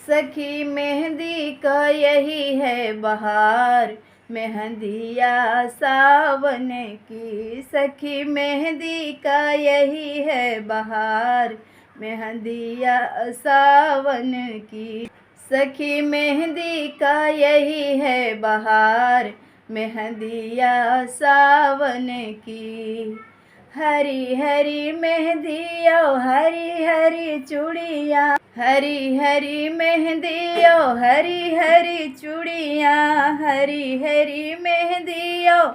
सखी मेहंदी का यही है बहार, मेहंदिया सावन की। सखी मेहंदी का यही है बहार, मेहंदिया सावन की। सखी मेहंदी का यही है बहार, मेहंदिया सावन की। हरी हरी मेहंदियों हरी हरी चूड़ियाँ, हरी हरी मेहंदियों हरी हरी चूड़ियाँ, हरी हरी मेहंदियों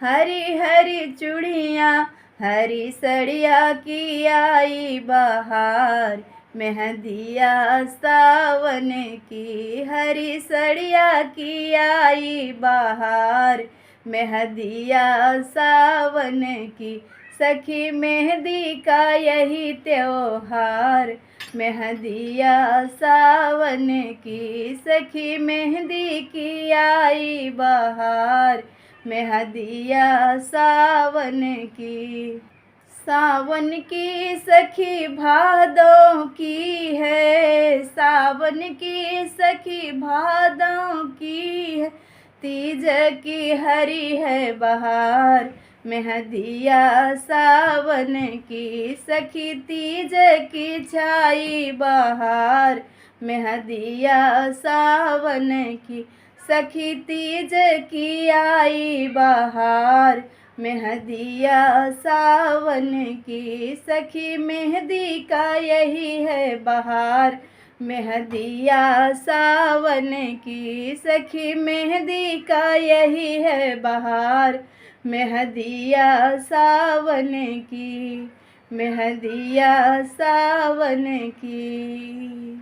हरी हरी चूड़ियाँ। हरी सड़िया की आई बहार, मेहंदिया सावन की। हरी सड़िया की आई बहार, मेहंदिया सावन की। सखी मेहंदी का यही त्योहार, मेहंदिया सावन की। सखी मेहंदी की आई बहार, मेहंदिया सावन की। सावन की सखी भादों की है, सावन की सखी भादों की है। तीज की हरी है बहार, मेहंदिया सावन की। सखी तीज की छाई बहार, मेहंदिया सावन की। सखी तीज की आई बहार, मेहंदिया सावन की। सखी मेहंदी का यही है बहार, मेहंदिया सावन की। सखी मेहंदी का यही है बहार, मेहंदिया सावन की। मेहंदिया सावन की।